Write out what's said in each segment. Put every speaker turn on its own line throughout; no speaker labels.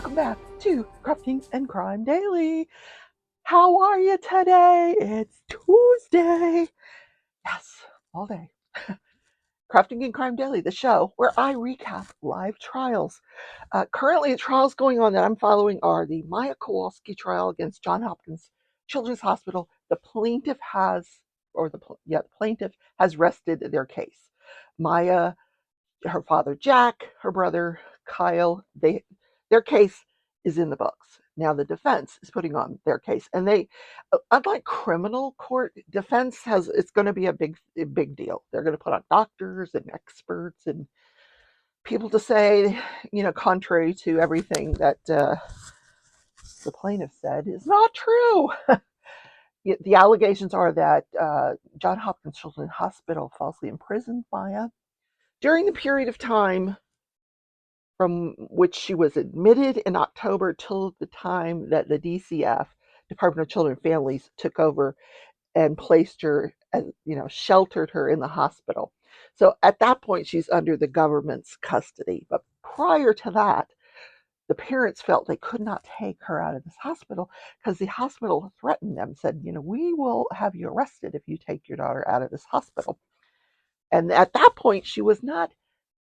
welcome back to Crafting and Crime Daily. How are you today? It's Tuesday. Yes, all day. Crafting and Crime Daily, the show where I recap live trials. Currently, the trials going on that I'm following are the Maya Kowalski trial against Johns Hopkins Children's Hospital. The plaintiff has rested their case. Maya, her father Jack, her brother Kyle, their case is in the books. Now the defense is putting on their case, and they, unlike criminal court, it's going to be a big deal. They're going to put on doctors and experts and people to say, contrary to everything that the plaintiff said, is not true. The allegations are that Johns Hopkins Children's Hospital falsely imprisoned Maya during the period of time from which she was admitted in October till the time that the DCF, Department of Children and Families, took over and placed her, sheltered her in the hospital. So at that point, she's under the government's custody. But prior to that, the parents felt they could not take her out of this hospital because the hospital threatened them, said, we will have you arrested if you take your daughter out of this hospital. And at that point, she was not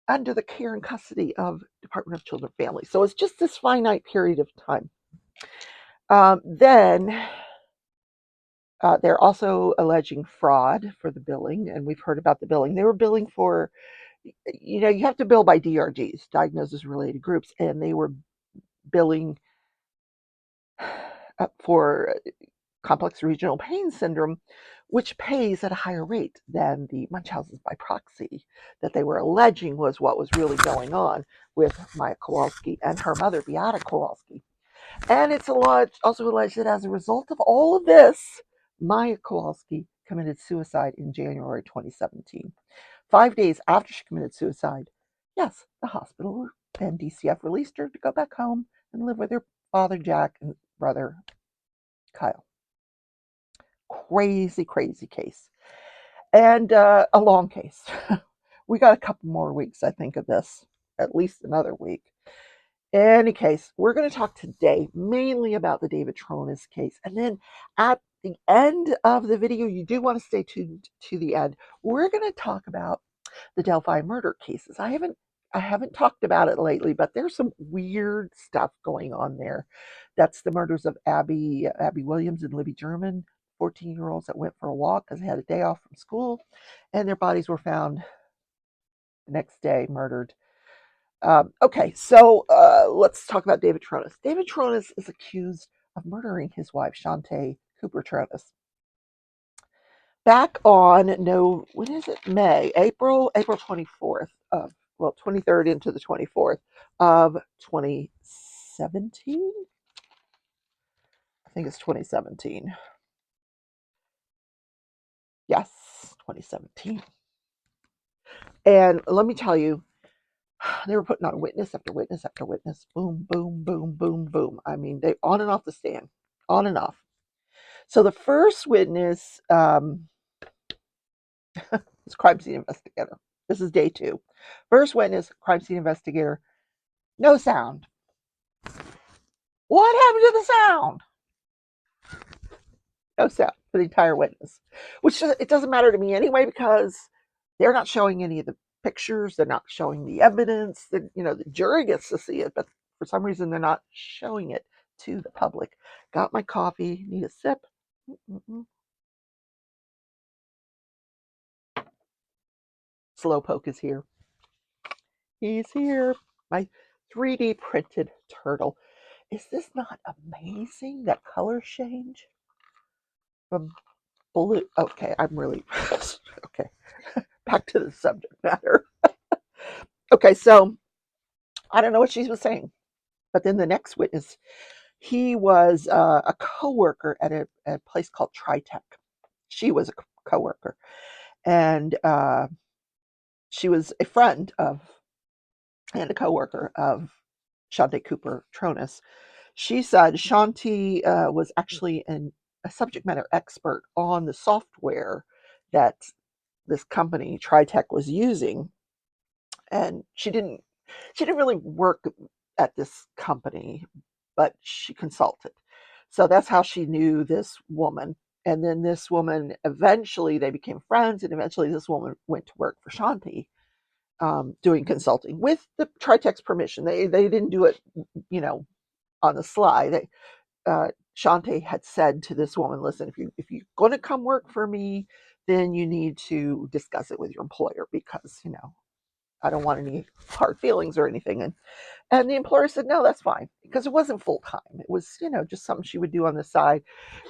under the care and custody of Department of Children and Families. So it's just this finite period of time. Then they're also alleging fraud for the billing, and we've heard about the billing. They were billing for, you have to bill by DRGs, diagnosis related groups, and they were billing for complex regional pain syndrome, which pays at a higher rate than the Munchausen's by proxy that they were alleging was what was really going on with Maya Kowalski and her mother, Beata Kowalski. And it's also alleged that as a result of all of this, Maya Kowalski committed suicide in January 2017. 5 days after she committed suicide, yes, the hospital and DCF released her to go back home and live with her father, Jack, and brother, Kyle. Crazy case. And a long case. We got a couple more weeks, I think, of this, at least another week. In any case, we're going to talk today mainly about the David Tronnes case. And then at the end of the video, you do want to stay tuned to the end. We're going to talk about the Delphi murder cases. I haven't talked about it lately, but there's some weird stuff going on there. That's the murders of Abby Williams and Libby German, 14-year-olds that went for a walk because they had a day off from school, and their bodies were found the next day, murdered. Okay, so let's talk about David Tronnes. David Tronnes is accused of murdering his wife, Shantae Cooper Tronnes. Back on April 24th of 23rd into the 24th of 2017. I think it's 2017. Yes, 2017. And let me tell you, they were putting on witness after witness after witness. Boom, boom, boom, boom, boom. I mean, they on and off the stand, on and off. So the first witness is crime scene investigator. This is day 2. First witness, crime scene investigator. No sound. What happened to the sound? No sound for the entire witness. Which it doesn't matter to me anyway because they're not showing any of the pictures. They're not showing the evidence. The jury gets to see it, but for some reason they're not showing it to the public. Got my coffee. Need a sip. Slowpoke is here. He's here. My 3D printed turtle. Is this not amazing? That color change from blue. Okay, I'm really okay. Back to the subject matter. Okay, so I don't know what she was saying, but then the next witness, he was a co-worker at a place called Tritech. She was a co-worker, and she was a friend of and a co-worker of Shantae Cooper Tronnes. She said Shantae was actually a subject matter expert on the software that this company Tritech was using, and she didn't really work at this company, but she consulted. So that's how she knew this woman. And then this woman, eventually they became friends, and eventually this woman went to work for Shanti, doing consulting with the Tritech's permission. They didn't do it, you know, on the sly. Shanti had said to this woman, "Listen, if you're going to come work for me, then you need to discuss it with your employer, because I don't want any hard feelings or anything." And the employer said, "No, that's fine," because it wasn't full time. It was, just something she would do on the side.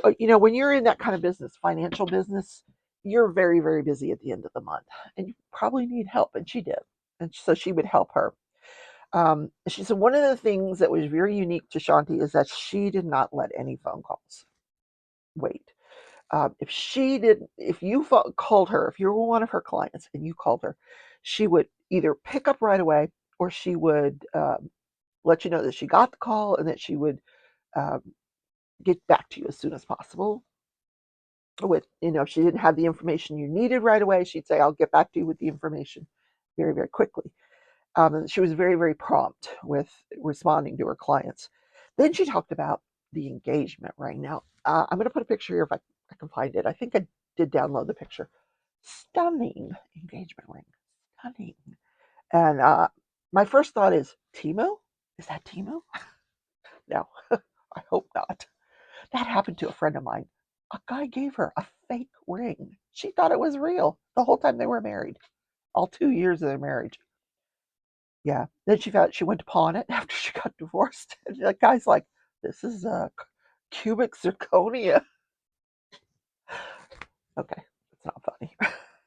When you're in that kind of business, financial business, you're very, very busy at the end of the month, and you probably need help. And she did. And so she would help her. She said one of the things that was very unique to Shanti is that she did not let any phone calls wait. If you called her, if you were one of her clients and you called her, she would either pick up right away, or she would let you know that she got the call, and that she would um, get back to you as soon as possible. If she didn't have the information you needed right away, she'd say, "I'll get back to you with the information very, very quickly." And she was very, very prompt with responding to her clients. Then she talked about the engagement ring. Now, I'm going to put a picture here if I can find it. I think I did download the picture. Stunning engagement ring. Stunning. And my first thought is, Timo? Is that Timo? No, I hope not. That happened to a friend of mine. A guy gave her a fake ring. She thought it was real the whole time they were married, all 2 years of their marriage. Yeah. Then she went to pawn it after she got divorced. And the guy's like, "This is a cubic zirconia." Okay, it's not funny.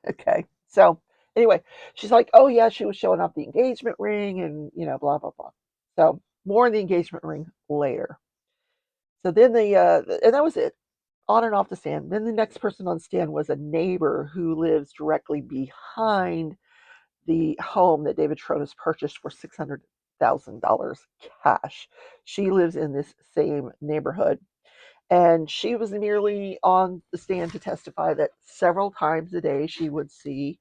Okay. So anyway, she's like, "Oh yeah, she was showing off the engagement ring, and blah blah blah." So more on the engagement ring later. So then and that was it, on and off the stand. Then the next person on stand was a neighbor who lives directly behind the home that David Tronnes purchased for $600,000 cash. She lives in this same neighborhood. And she was merely on the stand to testify that several times a day she would see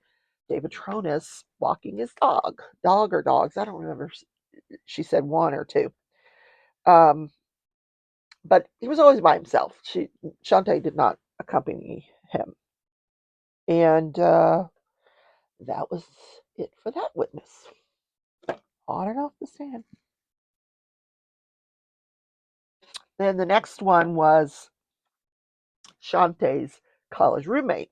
David Tronnes walking his dog or dogs. I don't remember. She said one or two. Um, but he was always by himself. Shantae did not accompany him. And that was it for that witness. On and off the stand. Then the next one was Shantae's college roommate.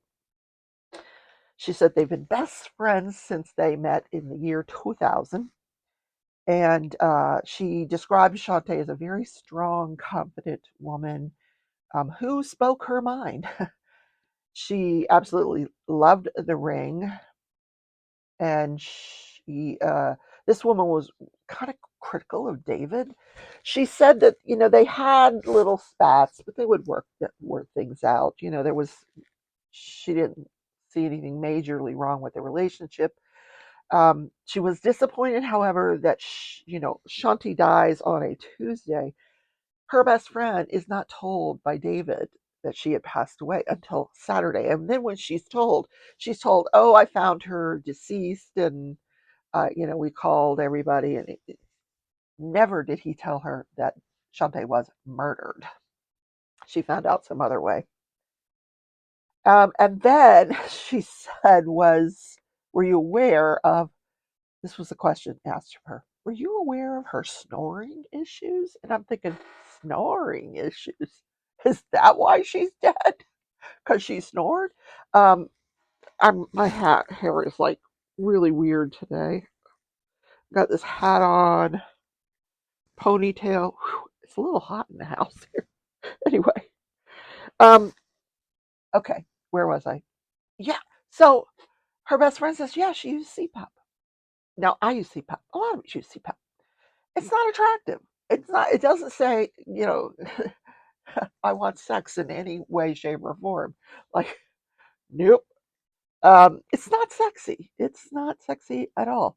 She said they've been best friends since they met in the year 2000. And she described Shantae as a very strong, confident woman, who spoke her mind. She absolutely loved the ring. And this woman was kind of critical of David. She said that they had little spats, but they would work things out. She didn't see anything majorly wrong with the relationship. She was disappointed, however, that Shanti dies on a Tuesday. Her best friend is not told by David that she had passed away until Saturday. And then when she's told, "Oh, I found her deceased," and we called everybody, and never did he tell her that Shantae was murdered. She found out some other way. And then she said, "Were you aware of," this was the question asked of her, "were you aware of her snoring issues?" And I'm thinking, snoring issues? Is that why she's dead? Because she snored? Um, my hair is like really weird today. Got this hat on, ponytail. Whew, it's a little hot in the house here. Anyway, um, okay, where was I? Yeah, so her best friend says, yeah, she used CPAP. Now, I use CPAP. A lot of us use CPAP. It's not attractive. It's not. It doesn't say, I want sex in any way, shape, or form. Like, nope. It's not sexy. It's not sexy at all.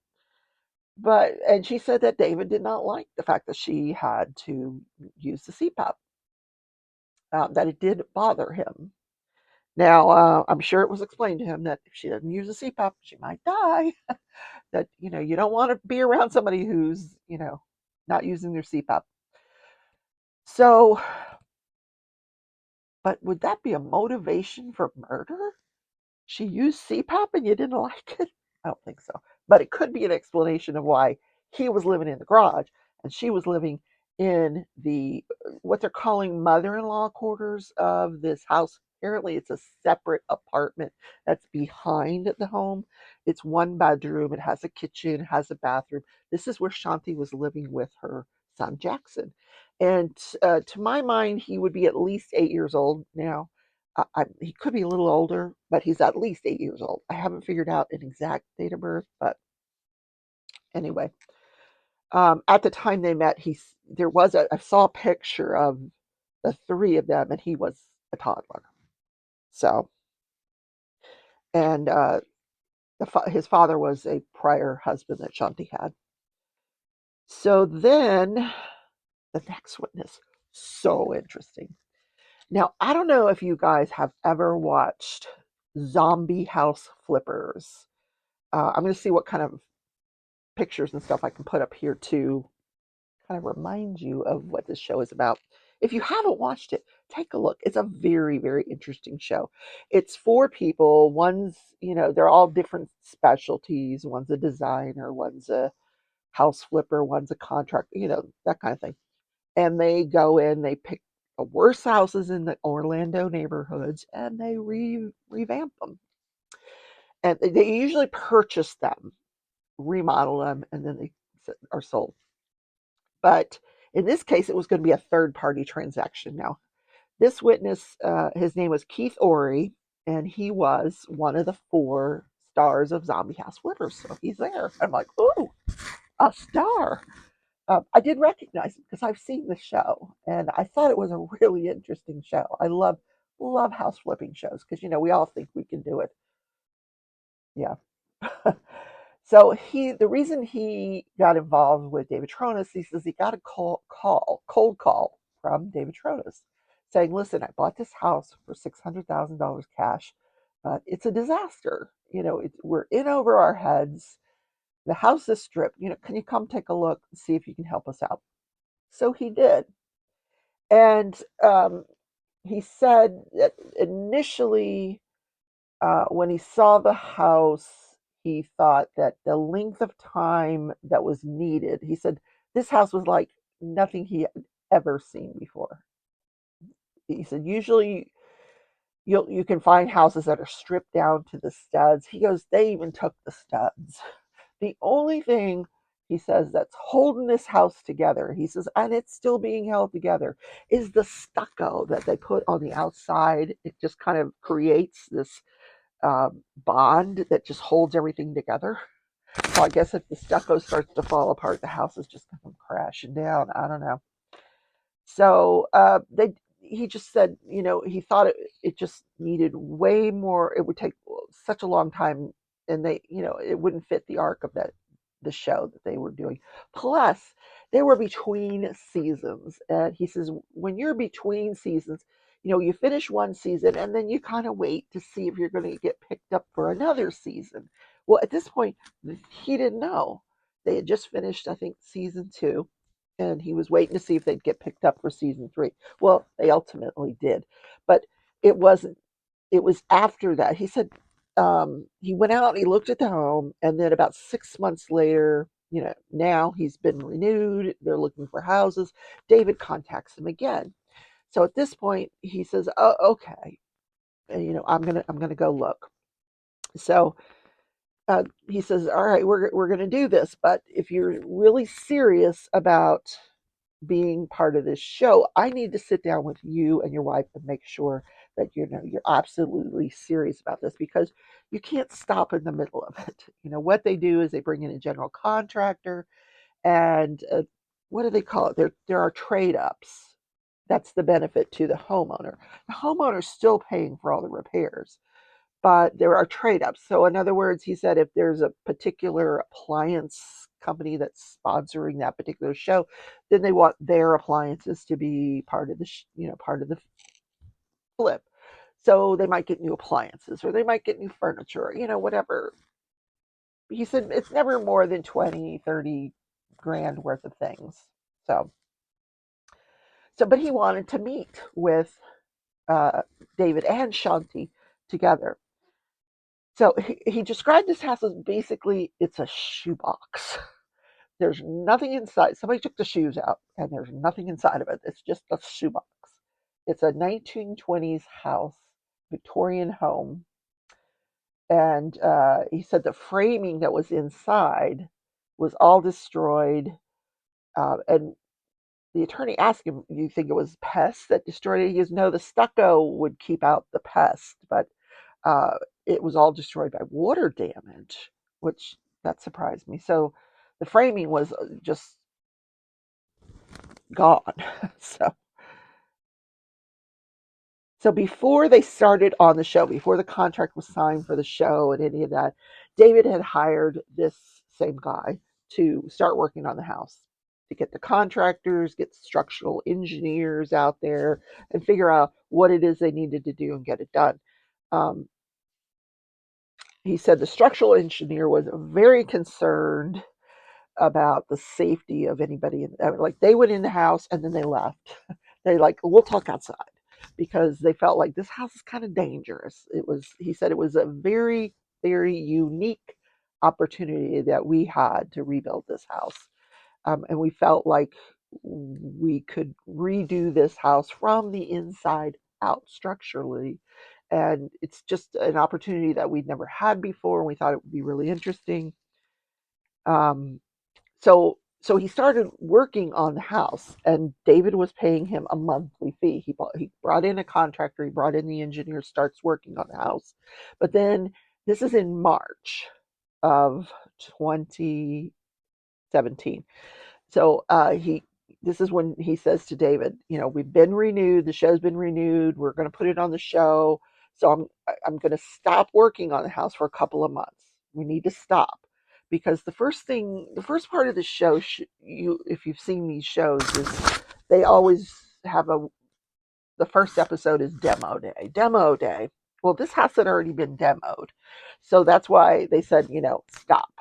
And she said that David did not like the fact that she had to use the CPAP, that it did bother him. Now, I'm sure it was explained to him that if she doesn't use a CPAP, she might die. That, you don't want to be around somebody who's, not using their CPAP. So, but would that be a motivation for murder? She used CPAP and you didn't like it? I don't think so. But it could be an explanation of why he was living in the garage and she was living in the what they're calling mother-in-law quarters of this house. Apparently, it's a separate apartment that's behind the home. It's one bedroom. It has a kitchen, has a bathroom. This is where Shanti was living with her son Jackson. And to my mind, he would be at least 8 years old now. He could be a little older, but he's at least 8 years old. I haven't figured out an exact date of birth, but anyway, at the time they met, I saw a picture of the three of them, and he was a toddler. So, and his father was a prior husband that Shanti had. So then the next witness, so interesting. Now, I don't know if you guys have ever watched Zombie House Flippers. I'm going to see what kind of pictures and stuff I can put up here to kind of remind you of what this show is about. If you haven't watched it, take a look. It's a very, very interesting show. It's four people. They're all different specialties. One's a designer, one's a house flipper, one's a contractor, that kind of thing. And they go in, they pick the worst houses in the Orlando neighborhoods and they revamp them. And they usually purchase them, remodel them, and then they are sold. But in this case, it was going to be a third party transaction. Now, this witness, his name was Keith Ory, and he was one of the four stars of Zombie House Flippers. So he's there. I'm like, ooh, a star. I did recognize him because I've seen the show, and I thought it was a really interesting show. I love house flipping shows because we all think we can do it. Yeah. So the reason he got involved with David Tronnes, he says he got a cold call from David Tronnes saying, listen, I bought this house for $600,000 cash, but it's a disaster. We're in over our heads. The house is stripped. Can you come take a look and see if you can help us out? So he did. And he said that initially, when he saw the house, he thought that the length of time that was needed, he said this house was like nothing he had ever seen before. He said usually you can find houses that are stripped down to the studs. He goes, they even took the studs. The only thing he says that's holding this house together, he says, and it's still being held together, is the stucco that they put on the outside. It just kind of creates this bond that just holds everything together. So I guess if the stucco starts to fall apart, the house is just going to come crashing down. I don't know. So he just said, he thought it just needed way more. It would take such a long time, and it wouldn't fit the arc of the show that they were doing. Plus, they were between seasons, and he says when you're between seasons, you finish one season and then you kind of wait to see if you're going to get picked up for another season. Well, at this point, he didn't know. They had just finished, I think, season 2, and he was waiting to see if they'd get picked up for season 3. Well, they ultimately did, but it wasn't. It was after that. He said he went out, he looked at the home, and then about 6 months later, now he's been renewed. They're looking for houses. David contacts him again. So at this point, he says, "Oh, okay, I'm gonna go look." So he says, "All right, we're gonna do this, but if you're really serious about being part of this show, I need to sit down with you and your wife and make sure that you're absolutely serious about this because you can't stop in the middle of it." What they do is they bring in a general contractor, and what do they call it? There are trade ups. That's the benefit to the homeowner. The homeowner's still paying for all the repairs, but there are trade ups. So, in other words, he said if there's a particular appliance company that's sponsoring that particular show, then they want their appliances to be part of the flip. So they might get new appliances or they might get new furniture, whatever. He said it's never more than 20, 30 grand worth of things. So, but he wanted to meet with uh, David and Shanti together. So he described this house as basically it's a shoebox. There's nothing inside. Somebody took the shoes out, and there's nothing inside of it. It's just a shoebox. It's a 1920s house, Victorian home, and he said the framing that was inside was all destroyed. And the attorney asked him, "Do you think it was pests that destroyed it?" He goes, "No, the stucco would keep out the pest, but uh, it was all destroyed by water damage," which that surprised me. So the framing was just gone. so So before they started on the show, before the contract was signed for the show and any of that, David had hired this same guy to start working on the house, to get the contractors, get structural engineers out there, and figure out what it is they needed to do and get it done. Um, he said the structural engineer was very concerned about the safety of anybody. Like they went in the house and then they left. They like, we'll talk outside, because they felt like this house is kind of dangerous. It was, he said, it was a very, very unique opportunity that we had to rebuild this house. And we felt like we could redo this house from the inside out structurally. And it's just an opportunity that we'd never had before. And we thought it would be really interesting. Um, so he started working on the house, and David was paying him a monthly fee. He brought in a contractor, he brought in the engineer, starts working on the house. But then this is in March of 2017. So he this is when he says to David, we've been renewed, the show's been renewed, we're going to put it on the show. So I'm going to stop working on the house for a couple of months. We need to stop, because the first part of the show, if you've seen these shows, is they always have the first episode is demo day. Demo day. Well, this house had already been demoed, so that's why they said, stop.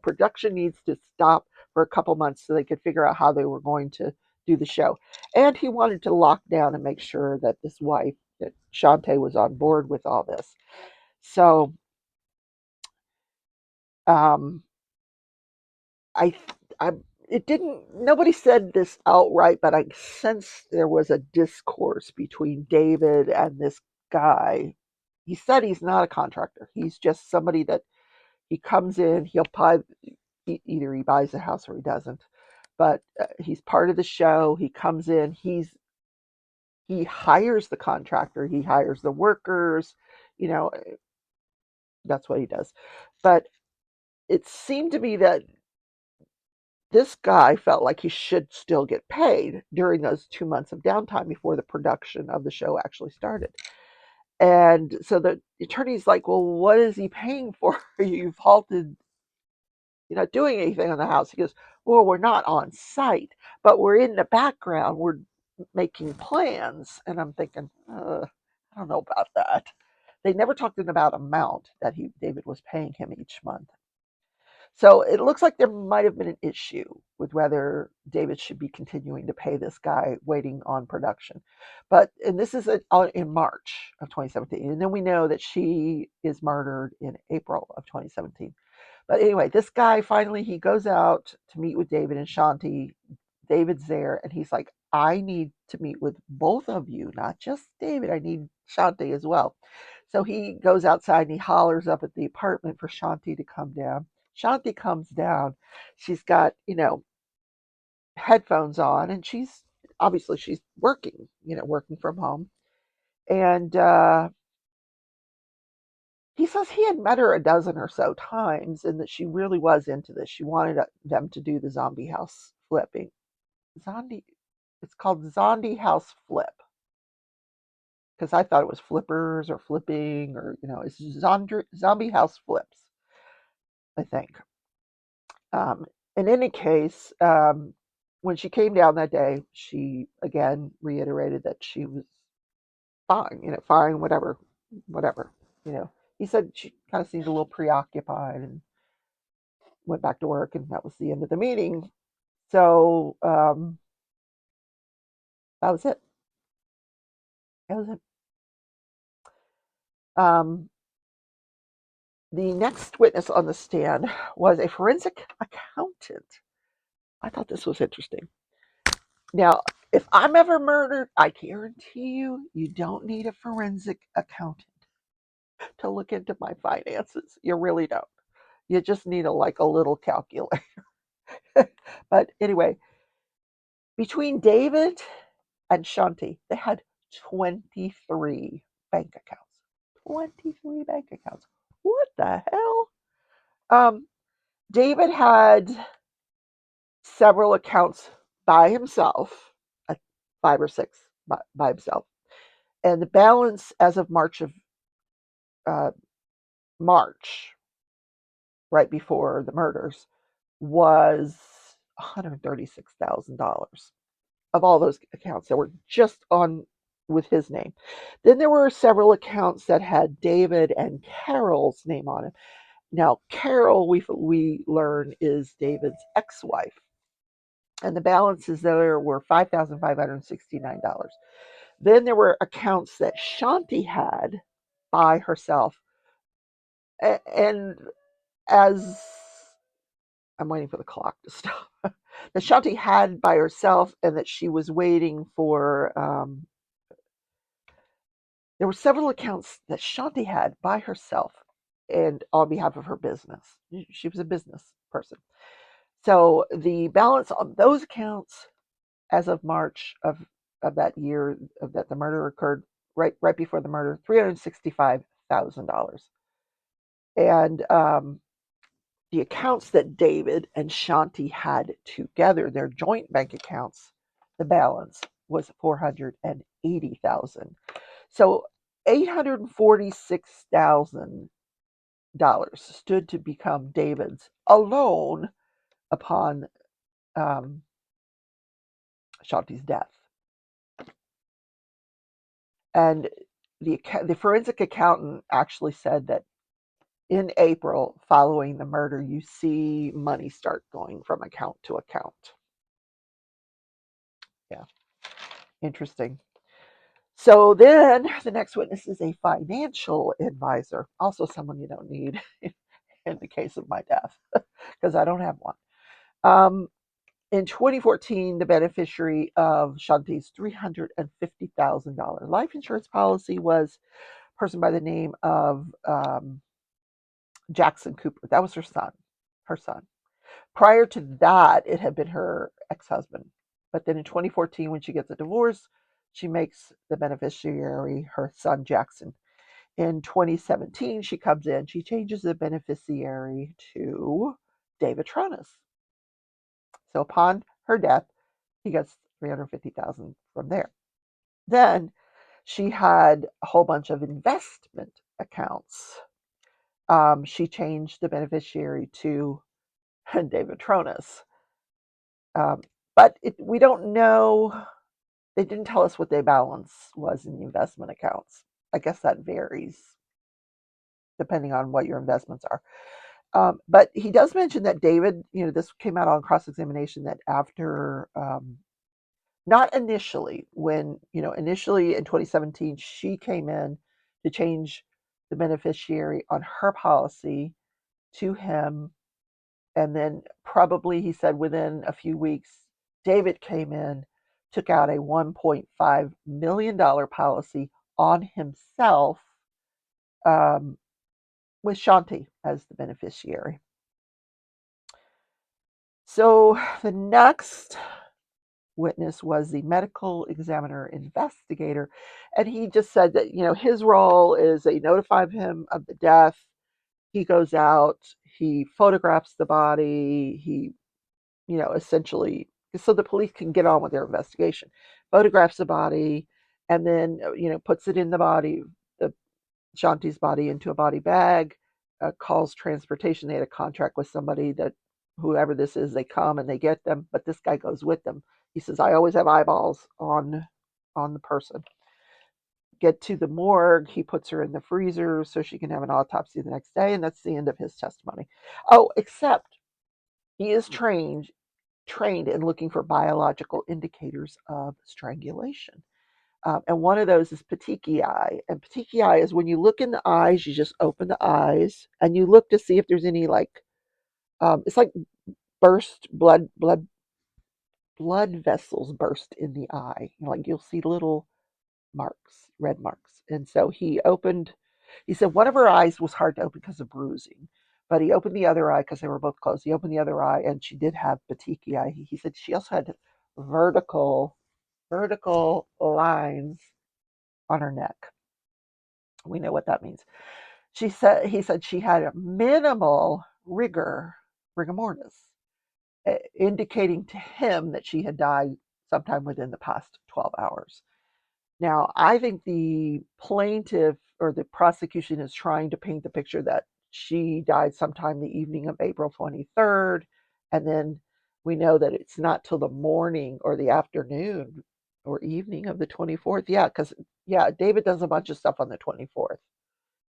Production needs to stop for a couple months so they could figure out how they were going to do the show. And he wanted to lock down and make sure that this wife, that Shantae, was on board with all this. So um, I, I, it didn't. Nobody said this outright, but I sensed there was a discourse between David and this guy. He said he's not a contractor. He's just somebody that he comes in. He'll probably either he buys a house or he doesn't. But he's part of the show. He comes in. He hires the contractor. He hires the workers. You know, that's what he does. But it seemed to me that this guy felt like he should still get paid during those 2 months of downtime before the production of the show actually started. And so the attorney's like, "Well, what is he paying for? You've halted, you're not doing anything on the house." He goes, "Well, we're not on site, but we're in the background. We're making plans." And I'm thinking, I don't know about that. They never talked about amount that David was paying him each month. So it looks like there might have been an issue with whether David should be continuing to pay this guy waiting on production. And this is in March of 2017. And then we know that she is murdered in April of 2017. But anyway, this guy finally, he goes out to meet with David and Shanti. David's there, and he's like, "I need to meet with both of you, not just David. I need Shanti as well." So he goes outside and he hollers up at the apartment for Shanti to come down. Shanti comes down. She's got, headphones on, and she's working, working from home. And he says he had met her a dozen or so times and that she really was into this. She wanted them to do the zombie house flipping. Zombie, it's called Zombie House Flip, because I thought it was flippers or flipping, or it's Zombie House Flips, I think. Um, in any case, when she came down that day, she again reiterated that she was fine, fine, whatever, whatever. He said she kind of seemed a little preoccupied and went back to work, and that was the end of the meeting. So that was it. That was it. Um, the next witness on the stand was a forensic accountant. I thought this was interesting. Now, if I'm ever murdered, I guarantee you, you don't need a forensic accountant to look into my finances. You really don't. You just need a little calculator. But anyway, between David and Shanti, they had 23 bank accounts. 23 bank accounts. What the hell? Um, David had several accounts by himself, 5 or 6 by himself, and the balance as of uh, March, right before the murders, was $136,000 of all those accounts that were just on with his name. Then there were several accounts that had David and Carol's name on it. Now, Carol, we learn, is David's ex-wife, and the balances there were $5,569. Then there were accounts that Shanti had by herself, and as I'm waiting for the clock to stop, that Shanti had by herself, and that she was waiting for. There were several accounts that Shanti had by herself and on behalf of her business. She was a business person. So the balance on those accounts as of March of that year of that the murder occurred, right before the murder, $365,000. And the accounts that David and Shanti had together, their joint bank accounts, the balance was 480,000. So $846,000 stood to become David's alone upon um, Shanti's death. And the forensic accountant actually said that in April following the murder, you see money start going from account to account. Yeah, interesting. So then the next witness is a financial advisor, also someone you don't need in the case of my death, because I don't have one. Um, in 2014, the beneficiary of Shanti's $350,000 life insurance policy was a person by the name of Jackson Cooper. That was her son. Her son. Prior to that, it had been her ex-husband. But then in 2014, when she gets a divorce, she makes the beneficiary her son Jackson. In 2017, she comes in, she changes the beneficiary to David Tronnes. So upon her death, he gets 350,000 from there. Then she had a whole bunch of investment accounts. She changed the beneficiary to David Tronnes. Um, but we don't know. They didn't tell us what their balance was in the investment accounts. I guess that varies depending on what your investments are. But he does mention that David, this came out on cross examination, that after, not initially, when, initially in 2017, she came in to change the beneficiary on her policy to him. And then probably he said within a few weeks, David came in, took out a $1.5 million policy on himself, um, with Shanti as the beneficiary. So the next witness was the medical examiner investigator. And he just said that, his role is they notify him of the death. He goes out, he photographs the body, he essentially, so the police can get on with their investigation, photographs the body, and then, puts it in the Shanti's body into a body bag, calls transportation. They had a contract with somebody that whoever this is, they come and they get them, but this guy goes with them. He says, I always have eyeballs on the person. Get to the morgue, he puts her in the freezer so she can have an autopsy the next day, and that's the end of his testimony. Oh, except he is trained trained in looking for biological indicators of strangulation. And one of those is petechiae. And petechiae is when you look in the eyes, you just open the eyes and you look to see if there's any it's like burst blood vessels burst in the eye. Like you'll see little marks, red marks. And so he said one of her eyes was hard to open because of bruising, but he opened the other eye because they were both closed. He opened the other eye and she did have petechiae. He said she also had vertical lines on her neck. We know what that means. He said she had a minimal rigor mortis, indicating to him that she had died sometime within the past 12 hours. Now, I think the plaintiff or the prosecution is trying to paint the picture that she died sometime the evening of April 23rd, and then we know that it's not till the morning or the afternoon or evening of the 24th. Yeah, because David does a bunch of stuff on the 24th.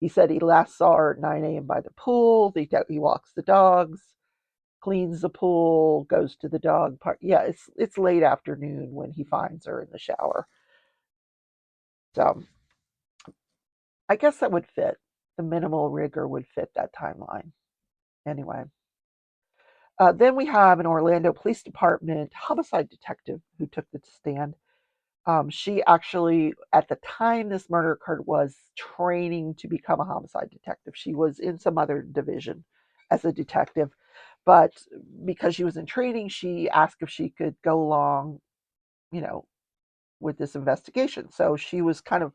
He said he last saw her at 9 a.m. by the pool. He walks the dogs, cleans the pool, goes to the dog park. Yeah, it's late afternoon when he finds her in the shower. So I guess that would fit. The minimal rigor would fit that timeline. Anyway, then we have an Orlando Police Department homicide detective who took the stand. She actually, at the time this murder occurred, was training to become a homicide detective. She was in some other division as a detective, but because she was in training, she asked if she could go along, you know, with this investigation. So she was kind of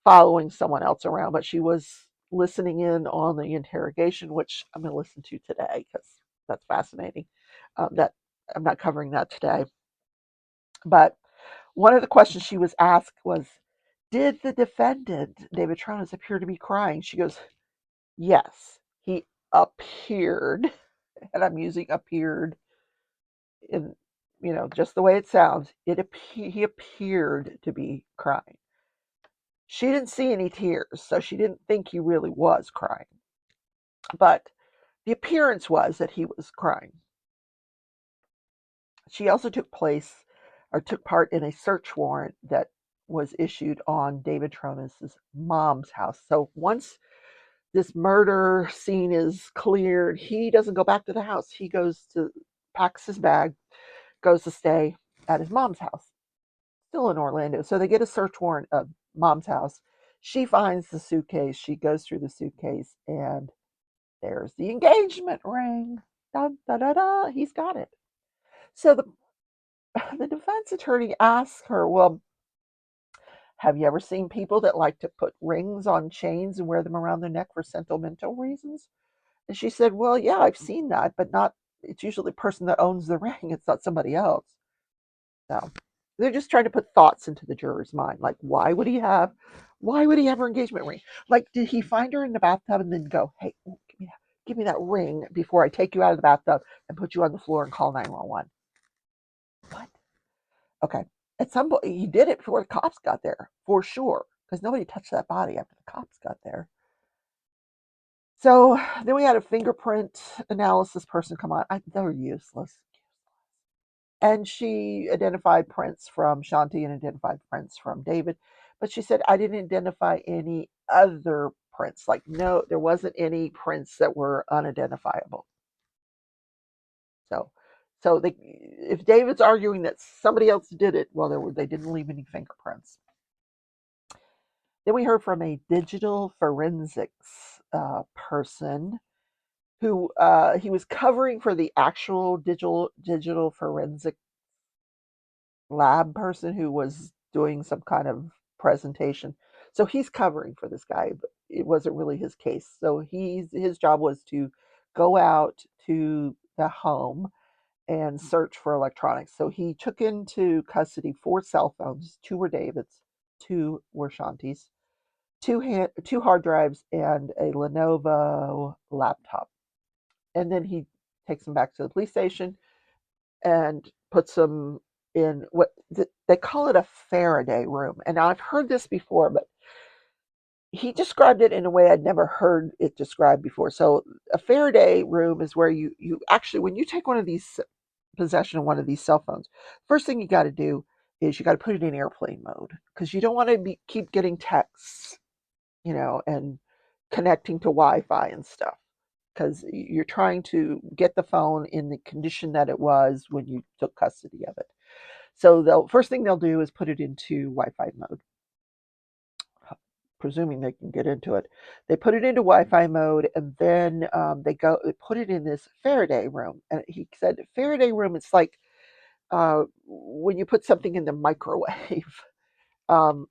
following someone else around, but she was listening in on the interrogation, which I'm going to listen to today because that's fascinating. That I'm not covering that today, but one of the questions she was asked was, "Did the defendant David Tronnes appear to be crying?" She goes, "Yes, he appeared," and I'm using appeared in just the way it sounds. He appeared to be crying. She didn't see any tears, so she didn't think he really was crying. But the appearance was that he was crying. She also took part in a search warrant that was issued on David Tronnes' mom's house. So once this murder scene is cleared, he doesn't go back to the house. He packs his bag, goes to stay at his mom's house, still in Orlando. So they get a search warrant of mom's house. She finds the suitcase. She goes through the suitcase, and there's the engagement ring. Da, da, da, da. He's got it. So the defense attorney asks her, "Well, have you ever seen people that like to put rings on chains and wear them around their neck for sentimental reasons?" And she said, "Well, yeah, I've seen that, but not, it's usually the person that owns the ring. It's not somebody else." So they're just trying to put thoughts into the juror's mind. Like, why would he have her engagement ring? Like, did he find her in the bathtub and then go, "Hey, give me that ring before I take you out of the bathtub and put you on the floor and call 911? What? Okay. At some point, he did it before the cops got there, for sure, because nobody touched that body after the cops got there. So then we had a fingerprint analysis person come on. They're useless. And she identified prints from Shanti and identified prints from David. But she said, I didn't identify any other prints. Like, no, there wasn't any prints that were unidentifiable. So, if David's arguing that somebody else did it, well, they didn't leave any fingerprints. Then we heard from a digital forensics person who he was covering for the actual digital forensic lab person who was doing some kind of presentation. So he's covering for this guy, but it wasn't really his case. So his job was to go out to the home and search for electronics. So he took into custody 4 cell phones. 2 were David's, 2 were Shanti's, 2 hard drives, and a Lenovo laptop. And then he takes them back to the police station and puts them in what they call it, a Faraday room. And I've heard this before, but he described it in a way I'd never heard it described before. So a Faraday room is where you actually, when you take one of these possession of one of these cell phones, first thing you got to do is you got to put it in airplane mode because you don't want to keep getting texts, and connecting to Wi-Fi and stuff because you're trying to get the phone in the condition that it was when you took custody of it. So the first thing they'll do is put it into Wi-Fi mode, presuming they can get into it. They put it into Wi-Fi mode, and then they put it in this Faraday room. And he said Faraday room. It's like when you put something in the microwave. Um,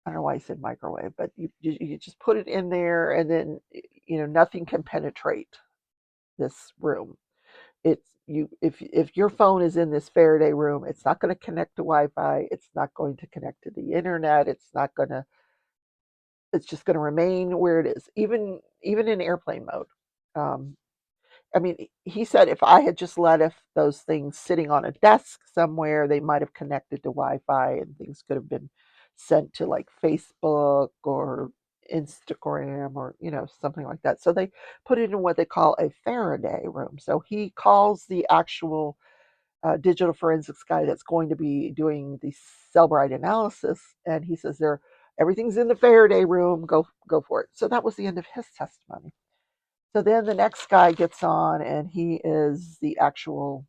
I don't know why I said microwave, but you just put it in there, and then nothing can penetrate this room. It's you if your phone is in this Faraday room, it's not going to connect to Wi-Fi. It's not going to connect to the internet. It's just going to remain where it is, even in airplane mode. Um, I mean, he said if I had just let if those things sitting on a desk somewhere, they might have connected to Wi-Fi and things could have been sent to like Facebook or Instagram or something like that. So they put it in what they call a Faraday room. So he calls the actual digital forensics guy that's going to be doing the Cellbrite analysis, and he says there everything's in the Faraday room. Go for it. So that was the end of his testimony. So then the next guy gets on, and he is the actual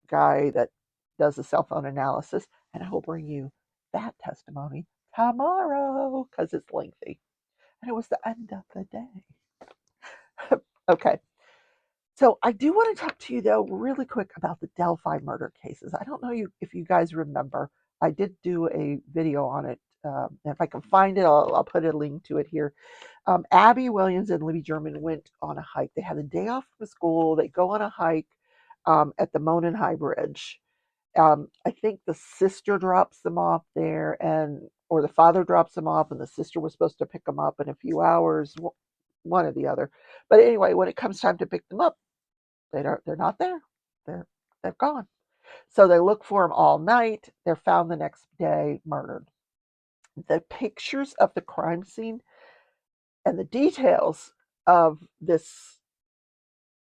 guy that does the cell phone analysis, and I will bring you that testimony tomorrow because it's lengthy. And it was the end of the day. Okay. So I do want to talk to you though really quick about the Delphi murder cases. I don't know if you guys remember. I did do a video on it. If I can find it, I'll put a link to it here. Abby Williams and Libby German went on a hike. They had a day off from school. They go on a hike at the Monon High Bridge. I think the sister drops them off there, or the father drops them off, and the sister was supposed to pick them up in a few hours, one or the other. But anyway, when it comes time to pick them up, they're not there. They're gone. So they look for them all night. They're found the next day, murdered. The pictures of the crime scene and the details of this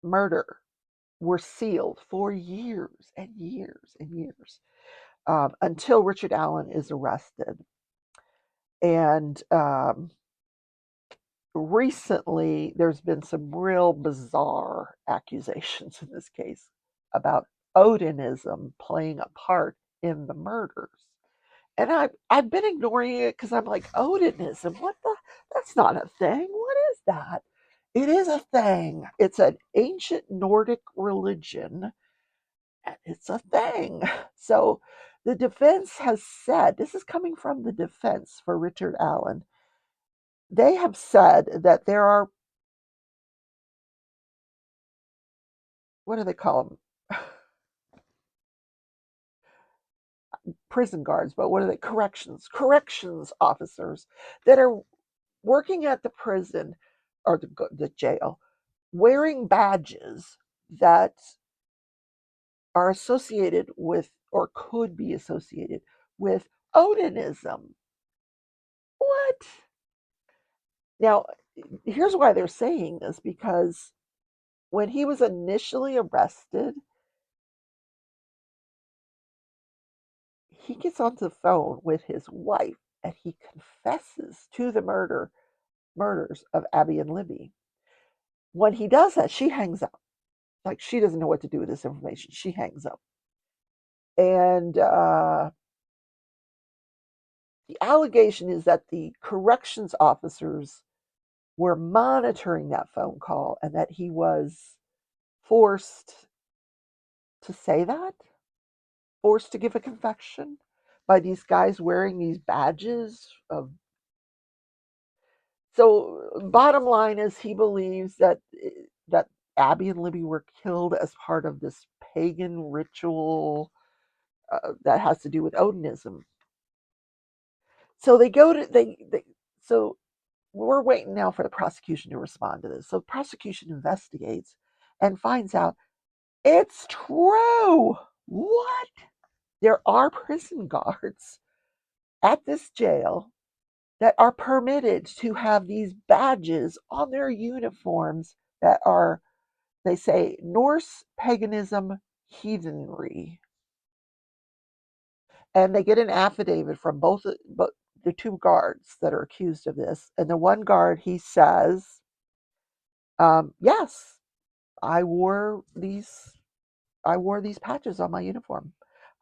murder were sealed for years and years and years until Richard Allen is arrested. And recently, there's been some real bizarre accusations in this case about Odinism playing a part in the murders. And I've been ignoring it because I'm like, Odinism, what the? That's not a thing. What is that? It is a thing. It's an ancient Nordic religion, and it's a thing. So the defense has said, this is coming from the defense for Richard Allen. They have said that there are, what do they call them? Prison guards, but what are they? Corrections officers that are working at the prison or the jail wearing badges that are associated with or could be associated with Odinism. What? Now, here's why they're saying this, because when he was initially arrested, he gets onto the phone with his wife and he confesses to the murders of Abby and Libby. When he does that, she hangs up. Like, she doesn't know what to do with this information. She hangs up. And the allegation is that the corrections officers were monitoring that phone call and that he was forced to say that, forced to give a confession by these guys wearing these badges of. So bottom line is he believes that Abby and Libby were killed as part of this pagan ritual that has to do with Odinism. So they go to they so we're waiting now for the prosecution to respond to this. So the prosecution investigates and finds out it's true. What? There are prison guards at this jail that are permitted to have these badges on their uniforms that are, they say, Norse paganism heathenry. And they get an affidavit from both the two guards that are accused of this. And the one guard, he says, yes, I wore these patches on my uniform.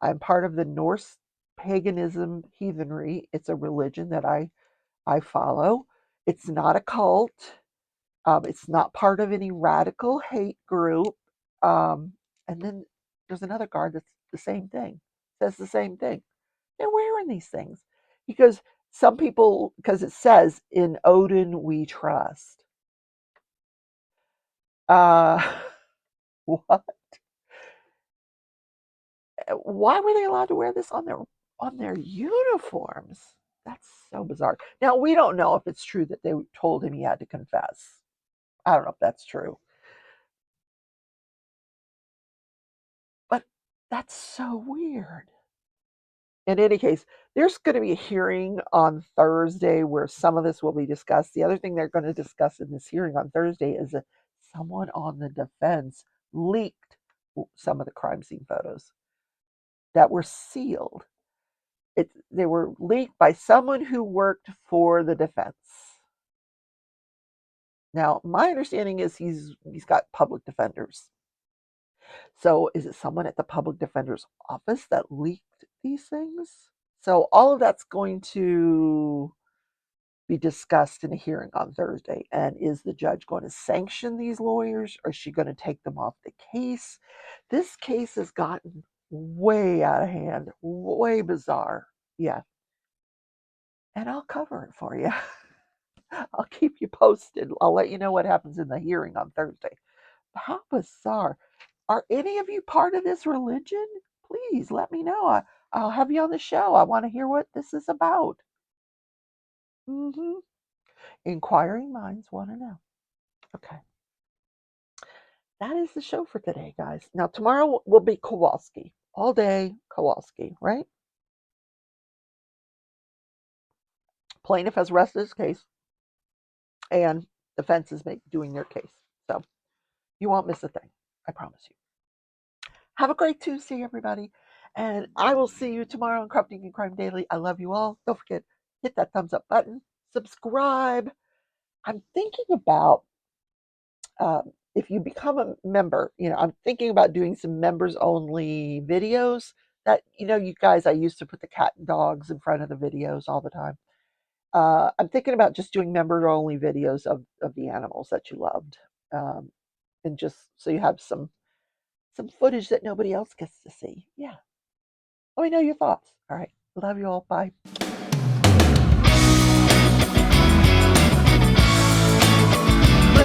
I'm part of the Norse paganism heathenry. It's a religion that I follow. It's not a cult. It's not part of any radical hate group. And then there's another guard that's the same thing, says the same thing. They're wearing these things because some people, because it says, in Odin we trust. Uh, what? Why were they allowed to wear this on their uniforms? That's so bizarre. Now we don't know if it's true that they told him he had to confess. I don't know if that's true, but that's so weird. In any case, there's going to be a hearing on Thursday where some of this will be discussed. The other thing they're going to discuss in this hearing on Thursday is that someone on the defense leaked some of the crime scene photos that were sealed. They were leaked by someone who worked for the defense. Now, my understanding is he's got public defenders. So, is it someone at the public defender's office that leaked these things? So, all of that's going to be discussed in a hearing on Thursday. And is the judge going to sanction these lawyers, or is she going to take them off the case? This case has gotten way out of hand, way bizarre. Yeah. And I'll cover it for you. I'll keep you posted. I'll let you know what happens in the hearing on Thursday. How bizarre. Are any of you part of this religion? Please let me know. I'll have you on the show. I want to hear what this is about. Mm-hmm. Inquiring minds want to know. Okay. That is the show for today, guys. Now, tomorrow will be Kowalski. All day Kowalski, right? Plaintiff has rested his case, and defense is doing their case. So you won't miss a thing. I promise you. Have a great Tuesday, everybody. And I will see you tomorrow on Corrupting and Crime Daily. I love you all. Don't forget, hit that thumbs up button, subscribe. I'm thinking about if you become a member, I'm thinking about doing some members only videos that, you guys, I used to put the cat and dogs in front of the videos all the time. I'm thinking about just doing member only videos of the animals that you loved. And just so you have some footage that nobody else gets to see. Yeah. Let me know your thoughts. All right. Love you all. Bye.